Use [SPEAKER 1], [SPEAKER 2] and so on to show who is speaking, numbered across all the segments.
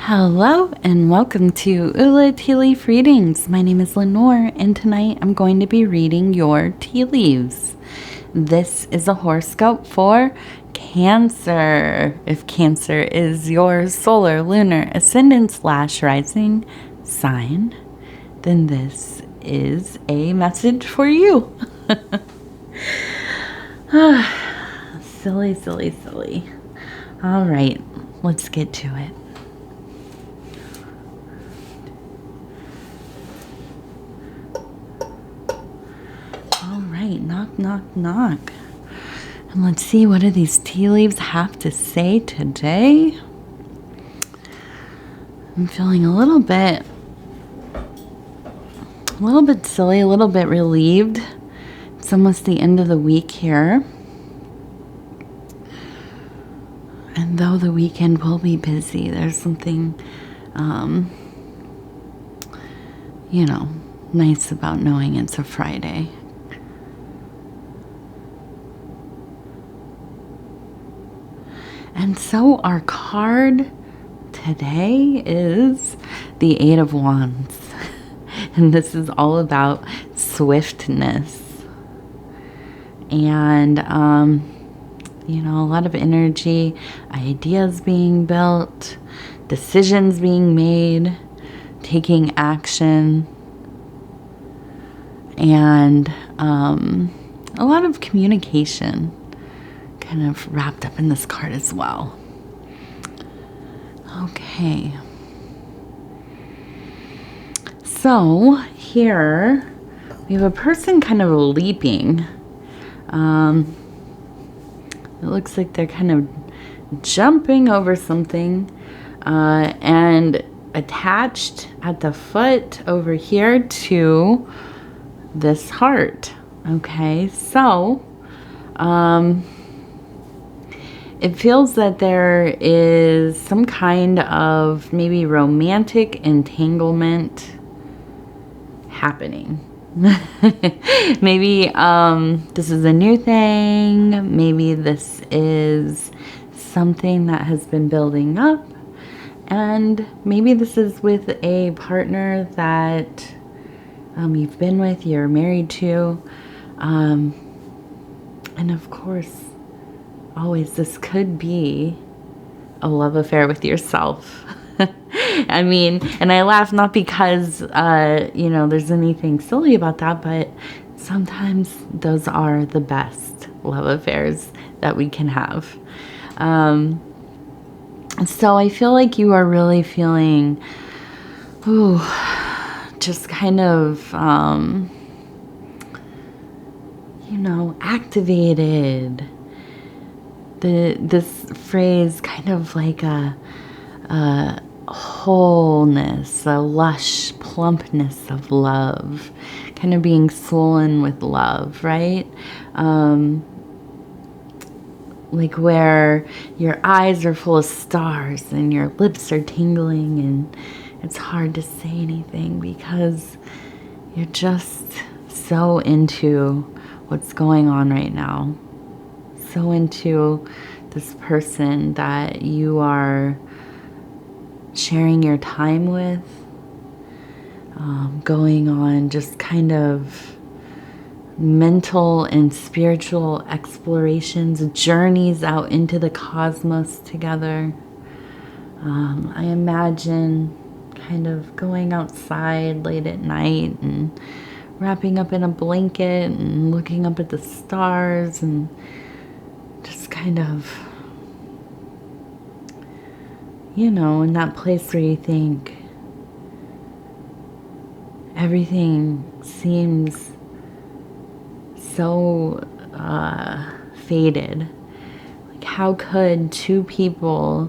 [SPEAKER 1] Hello and welcome to Ula Tea Leaf Readings. My name is Lenor and tonight I'm going to be reading your tea leaves. This is a horoscope for Cancer. If Cancer is your solar, lunar, ascendant / rising sign, then this is a message for you. Silly. All right, let's get to it. Knock. And let's see, what do these tea leaves have to say today? I'm feeling a little bit silly, a little bit relieved. It's almost the end of the week here. And though the weekend will be busy, there's something, nice about knowing it's a Friday. And so our card today is the Eight of Wands. And this is all about swiftness. And, a lot of energy, ideas being built, decisions being made, taking action, and a lot of communication kind of wrapped up in this card as well. Okay. So here we have a person kind of leaping. It looks like they're kind of jumping over something, and attached at the foot over here to this heart. Okay, so it feels that there is some kind of maybe romantic entanglement happening. Maybe this is a new thing. Maybe this is something that has been building up. And maybe this is with a partner that you've been with, you're married to. And of course, always this could be a love affair with yourself. I mean, and I laugh not because, there's anything silly about that, but sometimes those are the best love affairs that we can have. So I feel like you are really feeling, just kind of, activated. This phrase kind of like a wholeness, a lush plumpness of love, kind of being swollen with love, right? Like where your eyes are full of stars and your lips are tingling and it's hard to say anything because you're just so into what's going on right now. So into this person that you are sharing your time with, going on just kind of mental and spiritual explorations, journeys out into the cosmos together. I imagine kind of going outside late at night and wrapping up in a blanket and looking up at the stars and just kind of, in that place where you think everything seems so faded. Like, how could two people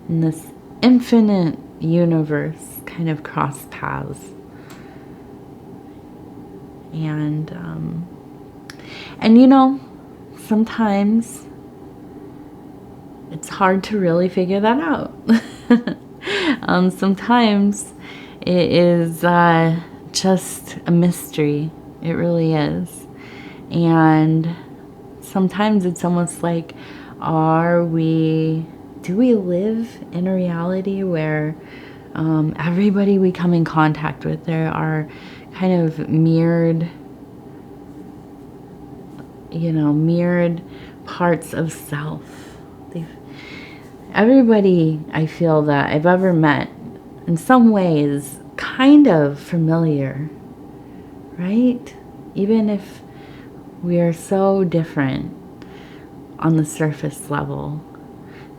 [SPEAKER 1] in this infinite universe kind of cross paths? And sometimes it's hard to really figure that out. Sometimes it is just a mystery. It really is. And sometimes it's almost like, are we do we live in a reality where everybody we come in contact with, there are kind of mirrored parts of self? Everybody I feel that I've ever met in some ways kind of familiar, right? Even if we are so different on the surface level,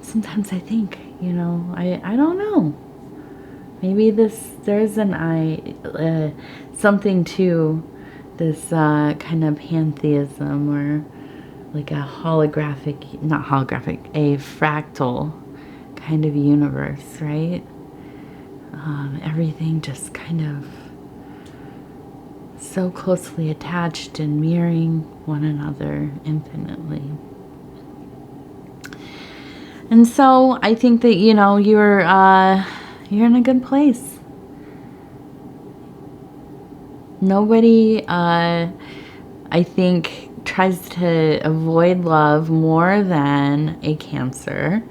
[SPEAKER 1] sometimes I think, I don't know. Maybe there's something to this kind of pantheism, or like a a fractal kind of universe, right? Everything just kind of so closely attached and mirroring one another infinitely. And so I think that, you're in a good place. Nobody, I think, tries to avoid love more than a Cancer,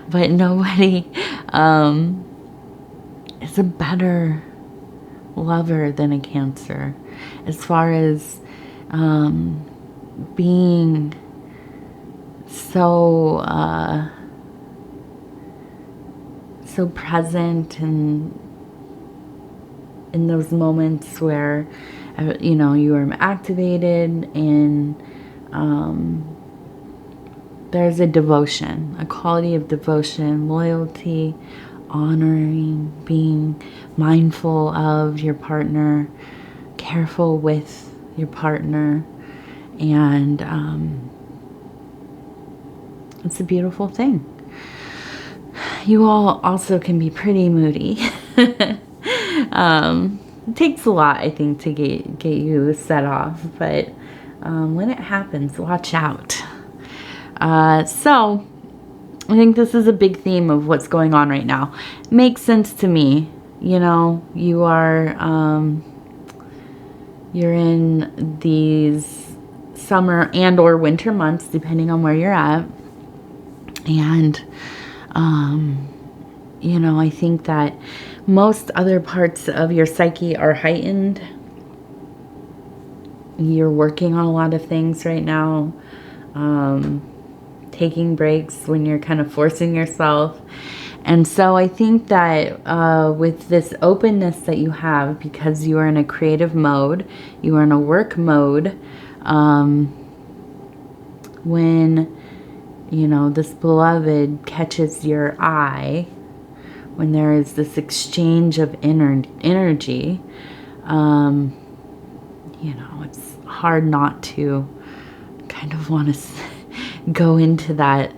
[SPEAKER 1] but nobody is a better lover than a Cancer as far as being so present and in those moments where you are activated, and there's a devotion, a quality of devotion, loyalty, honoring, being mindful of your partner, careful with your partner, and it's a beautiful thing. You all also can be pretty moody. It takes a lot, I think, to get you set off, but when it happens, watch out. So I think this is a big theme of what's going on right now. Makes sense to me. You are you're in these summer and or winter months, depending on where you're at, and I think that most other parts of your psyche are heightened. You're working on a lot of things right now, taking breaks when you're kind of forcing yourself. And so I think that with this openness that you have, because you are in a creative mode, you are in a work mode, when this beloved catches your eye, when there is this exchange of energy, it's hard not to kind of want to go into that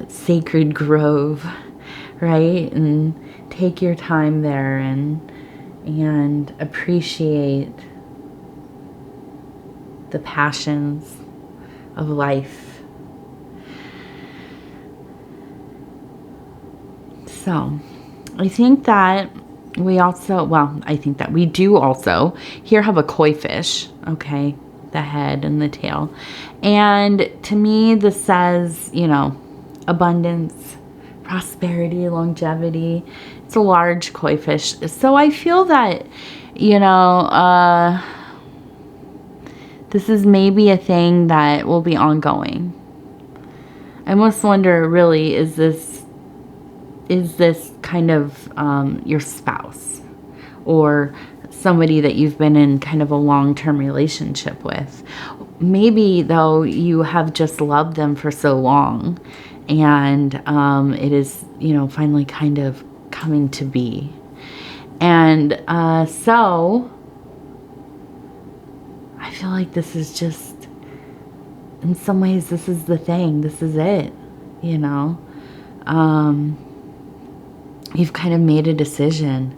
[SPEAKER 1] sacred grove, right? And take your time there and appreciate the passions of life. So I think that we do also here have a koi fish, okay, the head and the tail. And to me, this says, abundance, prosperity, longevity. It's a large koi fish. So I feel that, this is maybe a thing that will be ongoing. I almost wonder, really, is this kind of your spouse or somebody that you've been in kind of a long-term relationship with? Maybe, though, you have just loved them for so long, and it is, finally kind of coming to be. And so I feel like this is just, in some ways, this is the thing. This is it, You've kind of made a decision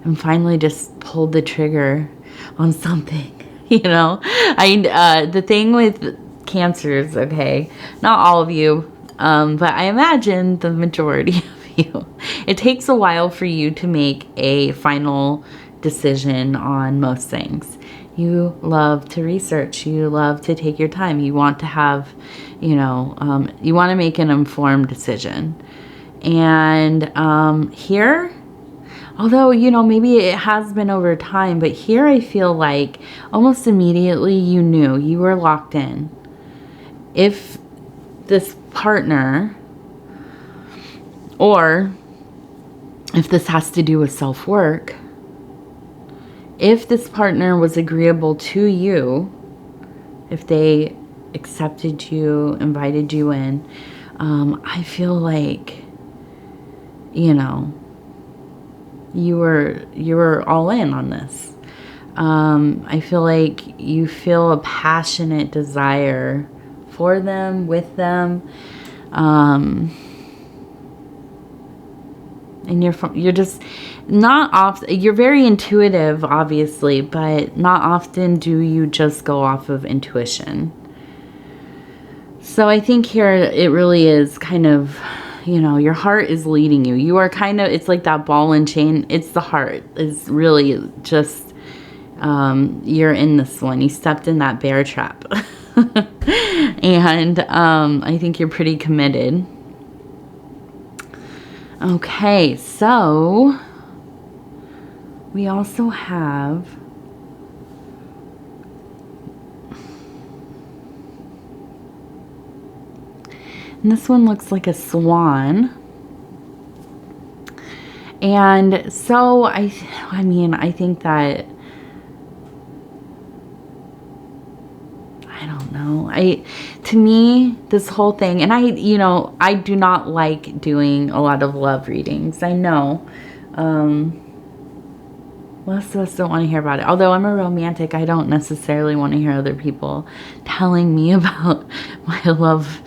[SPEAKER 1] and finally just pulled the trigger on something, the thing with Cancers, okay, not all of you, but I imagine the majority of you, it takes a while for you to make a final decision on most things. You love to research. You love to take your time. You want to have, you know, you want to make an informed decision. And here, although, you know, maybe it has been over time, but here I feel like almost immediately you knew, you were locked in. If this partner, or if this has to do with self-work, if this partner was agreeable to you, if they accepted you, invited you in, I feel like, you know, you were all in on this. I feel like you feel a passionate desire for them, with them, and you're just not often, you're very intuitive, obviously, but not often do you just go off of intuition. So I think here it really is kind of, you know, your heart is leading you. You are kind of, it's like that ball and chain. It's the heart. It's really just, you're in this one. You stepped in that bear trap. And I think you're pretty committed. Okay, so we also have and this one looks like a swan. And so I mean, I think that, I don't know. To me, this whole thing, and you know, I do not like doing a lot of love readings. I know. Most of us don't want to hear about it. Although I'm a romantic, I don't necessarily want to hear other people telling me about my love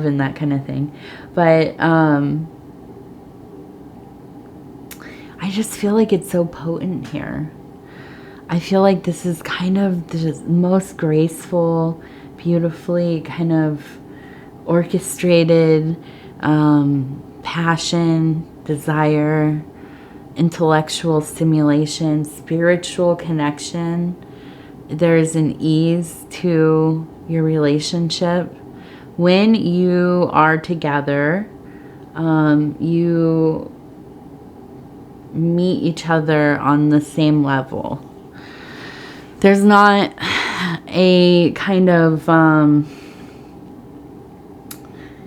[SPEAKER 1] and that kind of thing. But I just feel like it's so potent here. I feel like this is kind of the most graceful, beautifully kind of orchestrated passion, desire, intellectual stimulation, spiritual connection. There's an ease to your relationship. When you are together, you meet each other on the same level. There's not a kind of,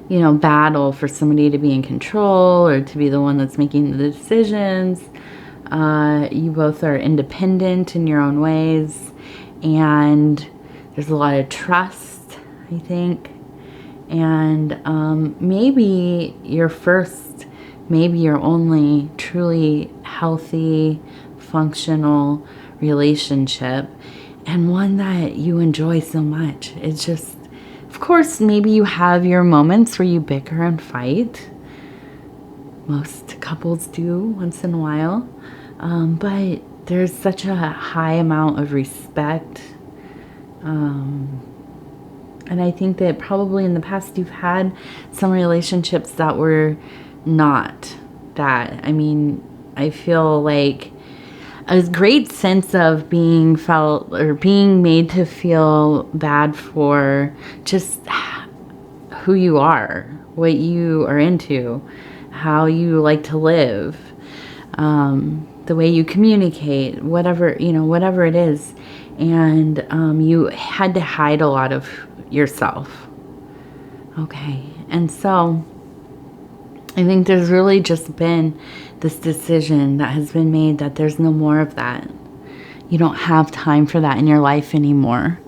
[SPEAKER 1] you know, battle for somebody to be in control or to be the one that's making the decisions. You both are independent in your own ways, and there's a lot of trust, I think. And maybe your first, maybe your only truly healthy, functional relationship, and one that you enjoy so much. It's just, of course, maybe you have your moments where you bicker and fight. Most couples do once in a while. But there's such a high amount of respect. And I think that probably in the past you've had some relationships that were not that. I mean, I feel like a great sense of being felt or being made to feel bad for just who you are, what you are into, how you like to live, the way you communicate, whatever, you know, whatever it is. And you had to hide a lot of yourself. Okay. And so I think there's really just been this decision that has been made that there's no more of that. You don't have time for that in your life anymore.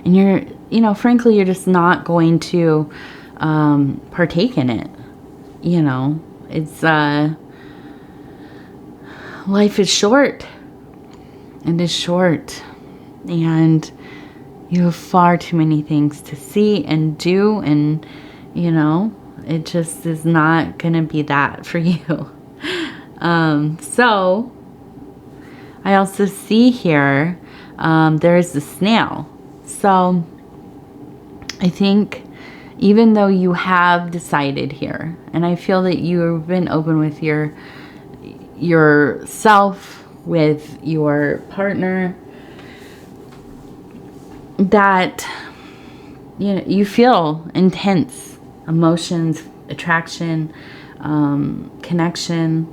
[SPEAKER 1] And you're, you know, frankly, you're just not going to partake in it. You know, it's, life is short. It is short. And you have far too many things to see and do, and, you know, it just is not going to be that for you. So I also see here, there's the snail. So I think even though you have decided here, and I feel that you've been open with yourself, with your partner, that, you know, you feel intense emotions, attraction, connection,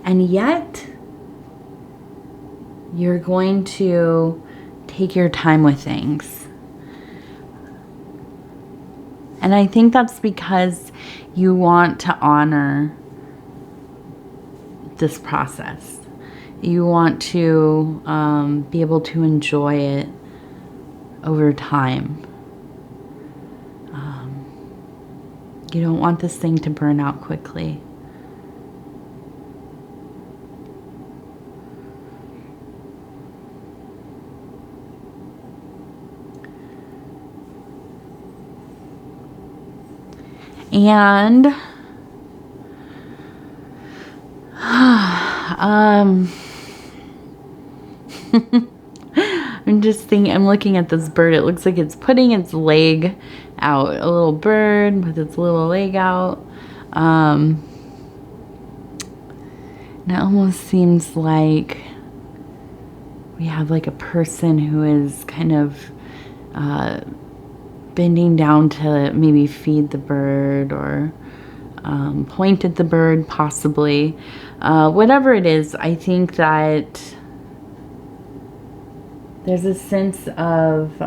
[SPEAKER 1] and yet you're going to take your time with things. And I think that's because you want to honor this process. You want to be able to enjoy it over time. You don't want this thing to burn out quickly. And I'm looking at this bird. It looks like it's putting its leg out. A little bird with its little leg out. And it almost seems like we have like a person who is kind of bending down to maybe feed the bird or point at the bird, possibly. Whatever it is, I think that there's a sense of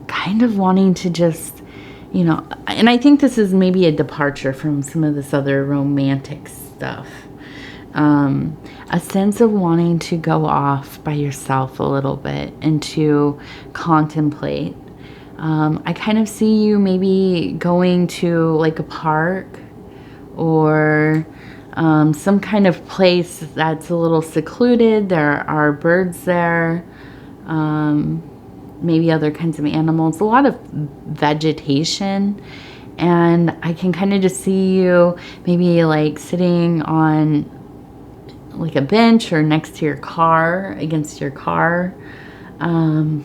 [SPEAKER 1] kind of wanting to just, you know, and I think this is maybe a departure from some of this other romantic stuff. A sense of wanting to go off by yourself a little bit and to contemplate. I kind of see you maybe going to like a park or some kind of place that's a little secluded. There are birds there, maybe other kinds of animals, a lot of vegetation. And I can kind of just see you maybe like sitting on like a bench or next to your car, against your car, and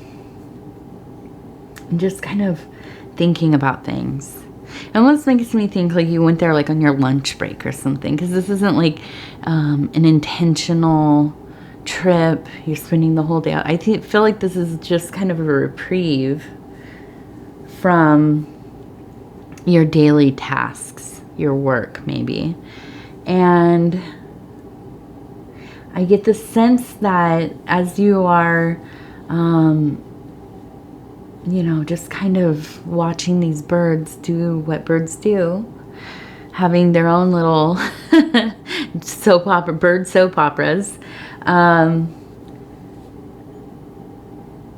[SPEAKER 1] just kind of thinking about things. It almost makes me think like you went there like on your lunch break or something, because this isn't like an intentional trip. You're spending the whole day out. I feel like this is just kind of a reprieve from your daily tasks, your work maybe. And I get the sense that as you are, you know, just kind of watching these birds do what birds do, having their own little bird soap operas,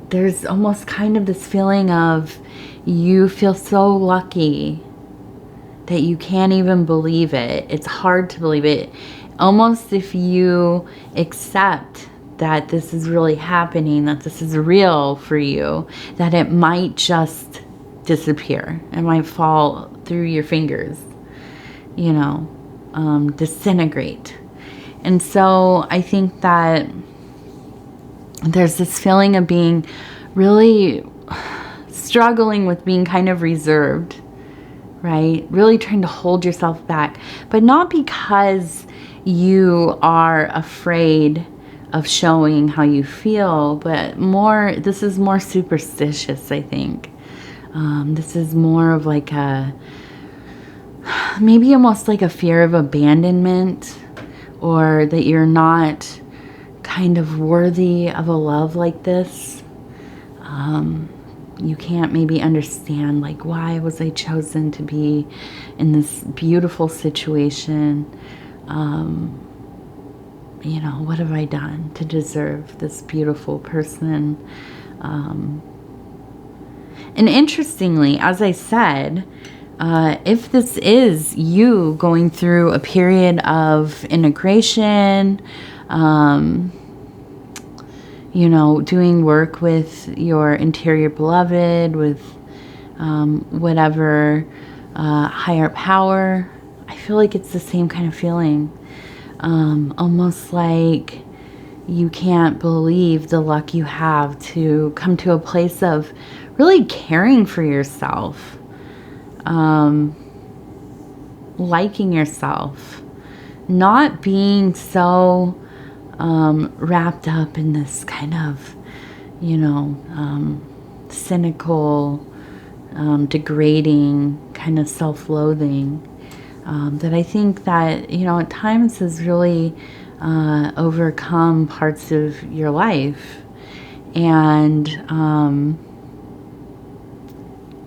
[SPEAKER 1] there's almost kind of this feeling of you feel so lucky that you can't even believe it. It's hard to believe it. Almost if you accept that this is really happening, that this is real for you, that it might just disappear. It might fall through your fingers, you know, disintegrate. And so I think that there's this feeling of being really struggling with being kind of reserved, right? Really trying to hold yourself back, but not because you are afraid of showing how you feel, but this is more superstitious, I think. This is more of like maybe almost like a fear of abandonment, or that you're not kind of worthy of a love like this. You can't maybe understand, like, why was I chosen to be in this beautiful situation? You know, what have I done to deserve this beautiful person? And interestingly, as I said, if this is you going through a period of integration, you know, doing work with your interior beloved, with whatever higher power, I feel like it's the same kind of feeling. Almost like you can't believe the luck you have to come to a place of really caring for yourself, liking yourself, not being so wrapped up in this kind of, cynical, degrading kind of self-loathing that I think that, at times has really overcome parts of your life. And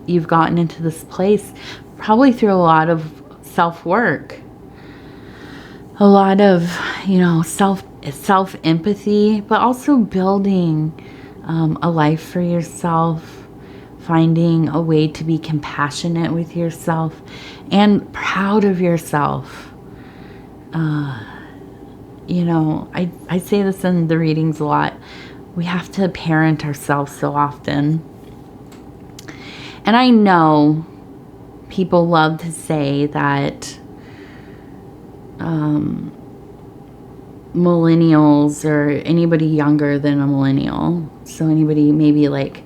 [SPEAKER 1] you've gotten into this place probably through a lot of self-work, a lot of, self-empathy, but also building a life for yourself, finding a way to be compassionate with yourself and proud of yourself. I say this in the readings a lot. We have to parent ourselves so often. And I know people love to say that millennials or anybody younger than a millennial, so anybody maybe like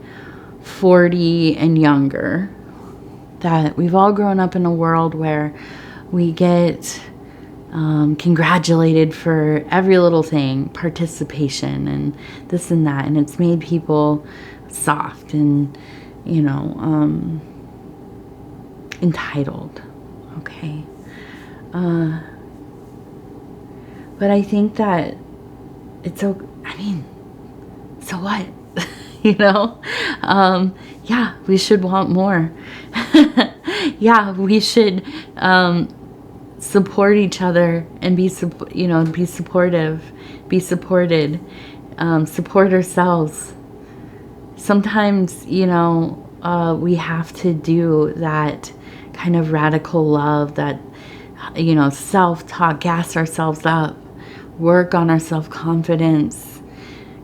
[SPEAKER 1] 40 and younger, that we've all grown up in a world where we get congratulated for every little thing, participation and this and that, and it's made people soft and entitled. Okay. But I think that it's so what? Yeah, we should want more. Yeah, we should support each other and be supportive, be supported, support ourselves. Sometimes, we have to do that kind of radical love, that, self-talk, gas ourselves up, work on our self-confidence,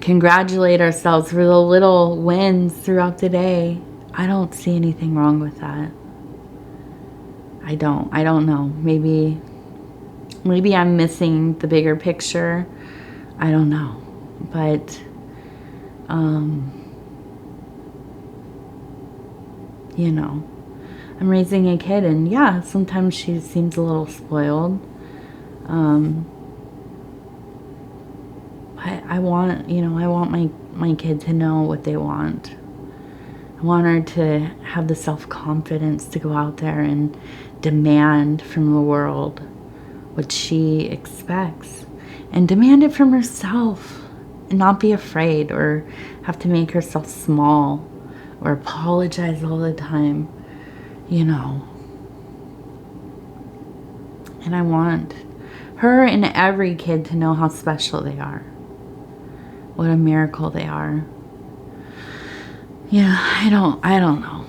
[SPEAKER 1] congratulate ourselves for the little wins throughout the day. I don't see anything wrong with that. I don't know. Maybe I'm missing the bigger picture. I don't know. But, I'm raising a kid, and yeah, sometimes she seems a little spoiled. I want my kid to know what they want. I want her to have the self-confidence to go out there and demand from the world what she expects, and demand it from herself, and not be afraid or have to make herself small or apologize all the time, And I want her and every kid to know how special they are, what a miracle they are. I don't know.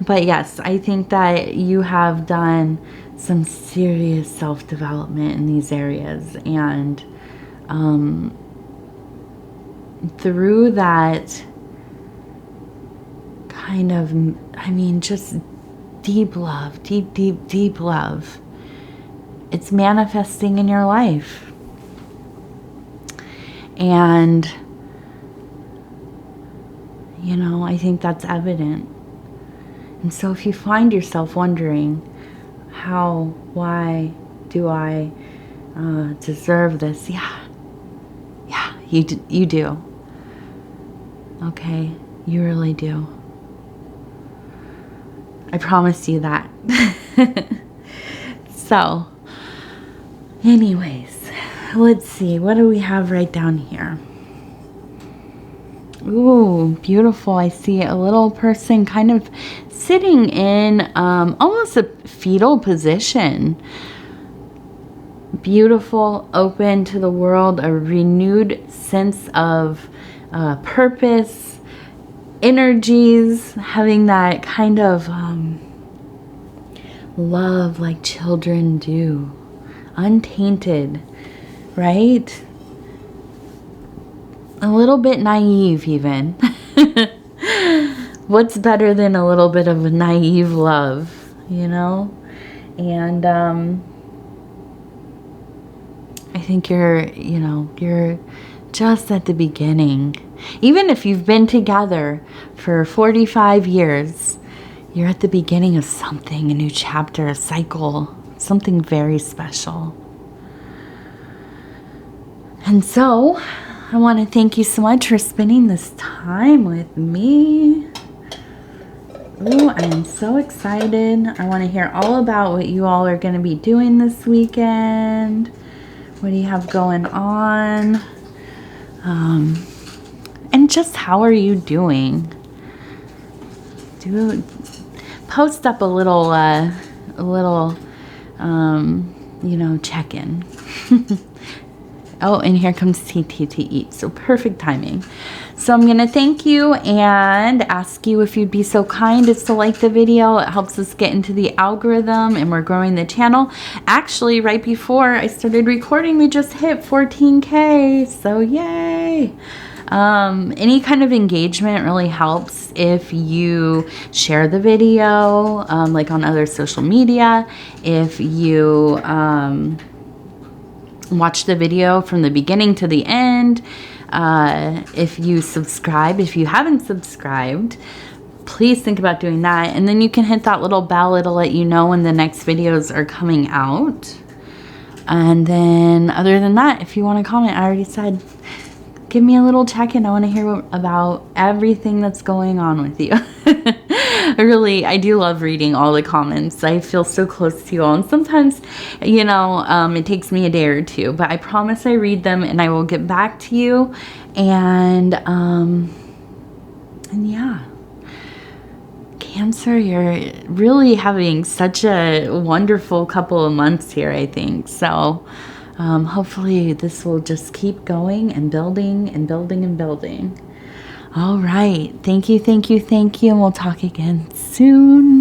[SPEAKER 1] But yes, I think that you have done some serious self-development in these areas, and through that kind of, just deep love, deep love, it's manifesting in your life. And I think that's evident. And so if you find yourself wondering, why do I deserve this? Yeah, you do. Okay, you really do. I promise you that. So, anyways, let's see. What do we have right down here? Ooh, beautiful. I see a little person kind of sitting in almost a fetal position. Beautiful, open to the world, a renewed sense of purpose, energies, having that kind of love like children do. Untainted, right? A little bit naive even. What's better than a little bit of a naive love, And I think you're just at the beginning. Even if you've been together for 45 years, you're at the beginning of something, a new chapter, a cycle. something very special. And so I want to thank you so much for spending this time with me. Ooh, I am so excited. I want to hear all about what you all are going to be doing this weekend. What do you have going on? And just how are you doing? Post up a little, you know, check-in. Oh, and here comes TT to eat. So perfect timing. So I'm going to thank you and ask you if you'd be so kind as to like the video. It helps us get into the algorithm and we're growing the channel. Actually, right before I started recording, we just hit 14K. So yay. Any kind of engagement really helps if you share the video, like on other social media. If you watch the video from the beginning to the end. If you subscribe, if you haven't subscribed, please think about doing that. And then you can hit that little bell. It'll let you know when the next videos are coming out. And then other than that, if you want to comment, I already said, give me a little check-in. I want to hear about everything that's going on with you. I do love reading all the comments. I feel so close to you all. And sometimes, you know, it takes me a day or two, but I promise I read them and I will get back to you. And yeah. Cancer, you're really having such a wonderful couple of months here, I think. So hopefully this will just keep going and building and building and building. All right. Thank you, thank you, thank you. And we'll talk again soon.